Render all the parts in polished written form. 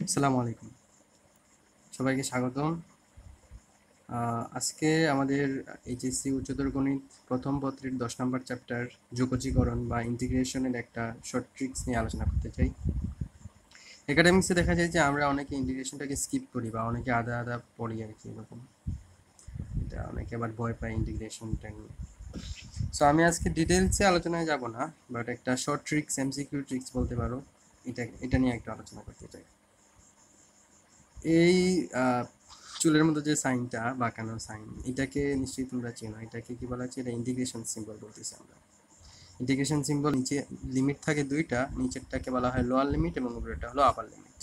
আসসালামু আলাইকুম, সবাইকে স্বাগতম। আজকে আমাদের এইচএসসি উচ্চতর গণিত প্রথম পত্রের 10 নম্বর চ্যাপ্টার যোগজীকরণ বা ইন্টিগ্রেশনের একটা শর্ট ট্রিক্স নিয়ে আলোচনা করতে চাই। একাডেমিক্সে দেখা যায় যে আমরা অনেকে ইন্টিগ্রেশনটাকে স্কিপ করি বা অনেকে আধা আধা পড়ি আর কি, এরকম। এটা অনেকে আবার ভয় পায় ইন্টিগ্রেশনটা নিয়ে। সো আমি আজকে ডিটেলসে আলোচনায় যাব না, বাট একটা শর্ট ট্রিক্স, এমসিকিউ ট্রিক্স বলতে পারো, এটা নিয়ে একটু আলোচনা করতে চাই। এই চুলের মতো যে সাইনটা, বাঁকানো সাইন, এটাকে নিশ্চয়ই তোমরা চেনো। এটাকে কি বলা হচ্ছে? এটা ইন্টিগ্রেশন সিম্বল বলতেছি আমরা। ইন্টিগ্রেশন সিম্বল নিচে লিমিট থাকে দুইটা, নিচেরটাকে বলা হয় লোয়ার লিমিট এবং উপরেরটা হলো আপার লিমিট।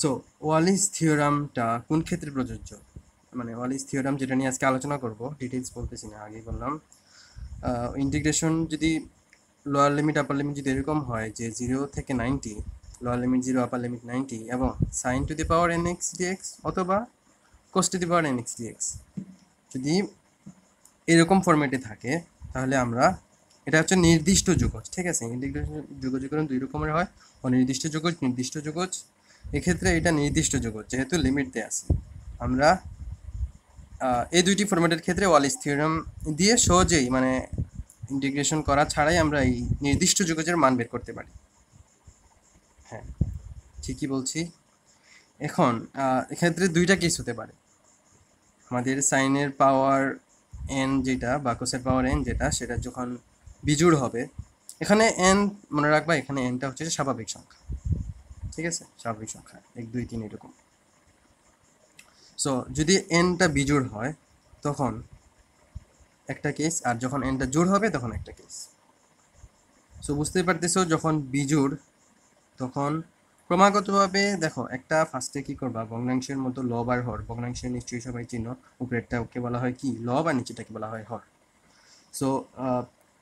সো ওয়ালিস থিওরামটা কোন ক্ষেত্রে প্রযোজ্য? মানে ওয়ালিস থিওরাম যেটা নিয়ে আজকে আলোচনা করব, ডিটেলস বলতেছি না, আগেই বললাম। ইন্টিগ্রেশন যদি লোয়ার লিমিট আপার লিমিট যদি এরকম হয় যে 0 থেকে 90, লোয়ার লিমিট 0 আপার লিমিট 90, এবং sine to the power nx dx অথবা cos to the power nx dx যদি এরকম ফরম্যাটে থাকে, তাহলে আমরা, এটা হচ্ছে নির্দিষ্ট যোগজ, ঠিক আছে? ইন্টিগ্রেশন যোগজীকরণ দুই রকমের হয়, অনির্দিষ্ট যোগজ, নির্দিষ্ট যোগজ। এক্ষেত্রে এটা নির্দিষ্ট যোগজ, যেহেতু লিমিট দেওয়া আছে। আমরা এই দুইটি ফরম্যাটের ক্ষেত্রে ওয়ালিস থিওরাম দিয়ে সহজেই, মানে ইন্টিগ্রেশন করা ছাড়াই, আমরা এই নির্দিষ্ট যোগজের মান বের করতে পারি। হ্যাঁ, ঠিকই বলছি। এখন এক্ষেত্রে দুইটা কেস হতে পারে। আমাদের সাইনের পাওয়ার এন যেটা বা কোসের পাওয়ার এন যেটা, সেটা যখন বিজোড় হবে, এখানে এন মনে রাখবা, এখানে এনটা হচ্ছে স্বাভাবিক সংখ্যা, ঠিক আছে? স্বাভাবিক সংখ্যা 1 2 3 এরকম। সো যদি এনটা বিজোড় হয় তখন একটা কেস, আর যখন এনটা জোড় হবে তখন একটা কেস। সো বুঝতেই পারতেছো, যখন বিজোড় তখন ক্রমাগতভাবে দেখো, একটা ফার্স্টে কি করবা, ভগ্নাংশের মতো লব আর হর, ভগ্নাংশের নিশ্চয়ই সবাই চিনো, উপরেরটাকে বলা হয় কি লব আর নিচেরটাকে বলা হয় হর। সো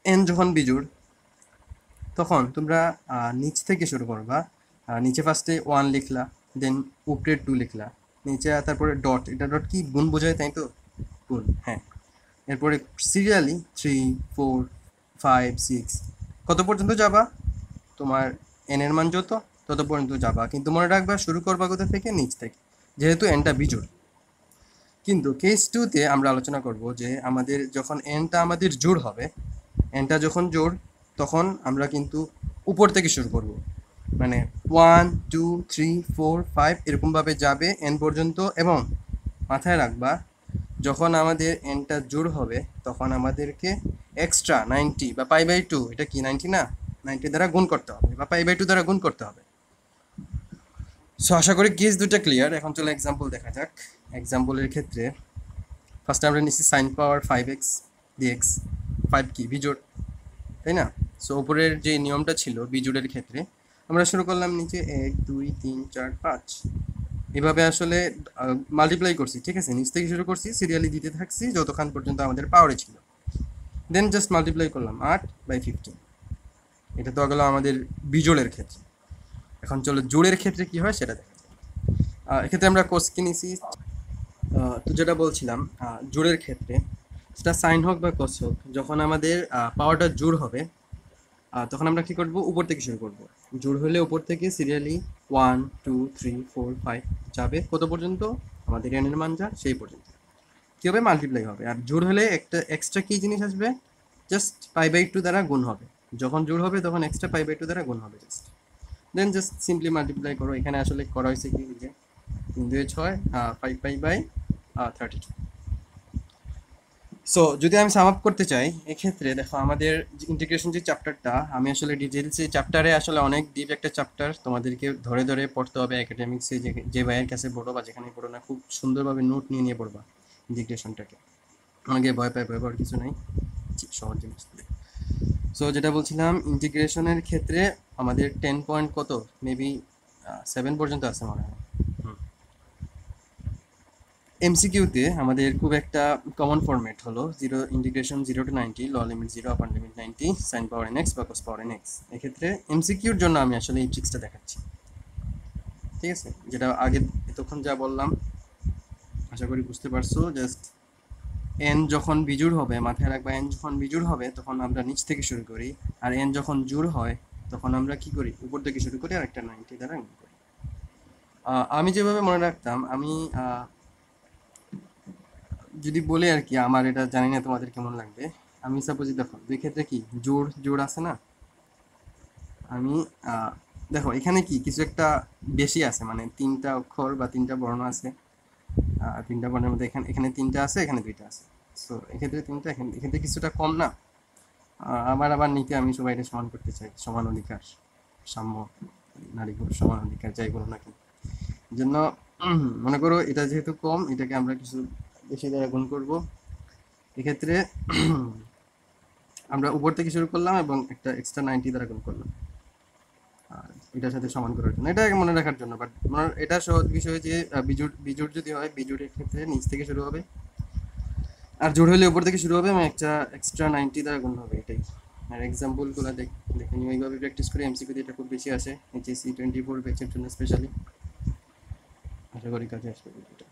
এন যখন বিজোড়, তখন তোমরা নিচ থেকে শুরু করবা। নিচে ফার্স্টে 1 লিখলা, দেন উপরে 2 লিখলা, নিচে তারপরে ডট, এটা ডট কি গুণ বোঝায়, তাই তো? গুণ, হ্যাঁ। এরপরে সিরিয়ালি 3 4 5 6 কত পর্যন্ত যাবা, তোমার এন এর মান যত, তত পর্যন্ত যাবা। কিন্তু মনে রাখবা, শুরু করবা কোথা থেকে? নিচ থেকে, যেহেতু এনটা বিজোড়। কিন্তু কেস টুতে আমরা আলোচনা করব যে আমাদের যখন এনটা আমাদের জোড় হবে, এনটা যখন জোড়, তখন আমরা কিন্তু উপর থেকে শুরু করব। মানে 1 2 3 4 5 এরকমভাবে যাবে এন পর্যন্ত। এবং মাথায় রাখবা, যখন আমাদের এনটা জোড় হবে, তখন আমাদেরকে এক্সট্রা 90 বা π/2, এটা কি 90 না, 90 দ্বারা গুণ করতে হবে বা π/2 দ্বারা গুণ করতে হবে। সো আশা করি কেস দুটো ক্লিয়ার। এখন চলো এক্সাম্পল দেখা যাক। এক্সাম্পলের ক্ষেত্রে ফার্স্টে আমরা নিচ্ছি সাইন পাওয়ার 5x dx। 5 কি বিজোড়, তাই না? সো উপরের যে নিয়মটা ছিল বিজোড়ের ক্ষেত্রে, আমরা শুরু করলাম নিচে 1 2 3 4 5, এভাবে আসলে মাল্টিপ্লাই করছি, ঠিক আছে? নিচ থেকে শুরু করছি, সিরিয়ালি দিতে থাকছি যতক্ষণ পর্যন্ত আমাদের পাওয়ারে ছিল, দেন জাস্ট মাল্টিপ্লাই করলাম 8/15। এটা তো গেল আমাদের বিজোড়ের ক্ষেত্রে। এখন চলো জোড়ের ক্ষেত্রে কি হয় সেটা দেখা যায়। এক্ষেত্রে আমরা কোস কি নিছি, তো যেটা বলছিলাম, জোড়ের ক্ষেত্রে সেটা সাইন হোক বা কোস হোক, যখন আমাদের পাওয়ারটা জোড় হবে, তখন আমরা কি করব, উপর থেকে শুরু করব। জোড় হলে উপর থেকে সিরিয়ালি 1 2 3 4 5 যাবে কত পর্যন্ত, আমাদের এন এর মান যা সেই পর্যন্ত। কি হবে, মাল্টিপ্লাই হবে। আর জোড় হলে একটা এক্সট্রা কি জিনিস আসবে, জাস্ট π/2 দ্বারা গুণ হবে। যখন জোড় হবে তখন এক্সট্রা π/2 দ্বারা গুণ হবে জাস্ট, দেন জাস্ট সিম্পলি মাল্টিপ্লাই করো। এখানে আসলে করা হয়েছে কি, যে 3 2 6 5π/32। সো যদি আমি সাম আপ করতে চাই, এক্ষেত্রে দেখো আমাদের ইন্টিগ্রেশন যে চ্যাপ্টারটা, আমি আসলে ডিটেলস এই চ্যাপ্টারে আসলে অনেক ডিপ একটা চ্যাপ্টার, তোমাদেরকে ধরে ধরে পড়তে হবে। একাডেমিক্সে যে ভাইয়ের কাছে পড়ো বা যেখানে পড়ো না, খুব সুন্দরভাবে নোট নিয়ে নিয়ে পড়বা ইন্টিগ্রেশনটাকে। অনেকে ভয় পায়, ভয় পাওয়ার কিছু নাই, সহজ জিনিস। সো যেটা বলছিলাম, ইন্টিগ্রেশনের ক্ষেত্রে আমাদের 10 পয়েন্ট কত, মেবি 7 পর্যন্ত আছে মনে হয়। এমসিকিউতে আমাদের খুব একটা কমন ফরম্যাট হলো integration 0 to 90, lower limit 0 upper limit 90, sine power nx বা cos পাওয়ার nx। এক্ষেত্রে এমসিকিউর জন্য আমি আসলে এই ট্রিক্সটা দেখাচ্ছি, ঠিক আছে? যেটা আগে এতক্ষণ যা বললাম আশা করি বুঝতে পারছো। জাস্ট এন যখন বিজোড় হবে, মাথায় রাখবা, এন যখন বিজোড় হবে তখন আমরা নিচ থেকে শুরু করি, আর এন যখন জোড় হয় তখন আমরা কি করি, উপর থেকে শুরু করি আর একটা 90 দ্বারা গুণ করি। আমি যেভাবে মনে রাখতাম, আমি যদি বলি আর কি, আমার এটা জানি না তোমাদের কেমন লাগবে। আমি সাপোজ দেখো দুই ক্ষেত্রে কি জোড় জোড় আছে না, আমি দেখো এখানে কি কিছু একটা বেশি আছে, মানে তিনটা অক্ষর বা তিনটা বর্ণ আছে। তিনটা বর্ণের মধ্যে এখানে এখানে তিনটা আছে, এখানে দুইটা আছে। সো এক্ষেত্রে তিনটা, এক্ষেত্রে কিছুটা কম না। আমার আবার নিতে আমি সবাইকে সমান করতে চাই, সমান অধিকার, সাম্য, নারী পুরুষ সমান অধিকার, যাই বলো না কেন। এই জন্য মনে করো এটা যেহেতু কম, এটাকে আমরা কিছু বেশি দ্বারা গুণ করব। এক্ষেত্রে আমরা উপর থেকে শুরু করলাম এবং একটা এক্সট্রা 90 দ্বারা গুণ করলাম আর এটার সাথে সমান করার জন্য, এটা মনে রাখার জন্য। বাট এটা সহজ বিষয় যে বিজোড় বিজোড় যদি হয়, বিজোড়ের ক্ষেত্রে নিচ থেকে শুরু হবে, আর জোড় হলে উপর থেকে শুরু হবে এবং একটা এক্সট্রা 90 দ্বারা গুণ হবে, এটাই। আর এক্সাম্পলগুলো দেখে নিও, এইভাবে প্র্যাকটিস করে এমসিকিউ দিয়ে এটা খুব বেশি আসে, HSC 24 ব্যাচের জন্য স্পেশালি। আশা করি কাজে আসবে এটা।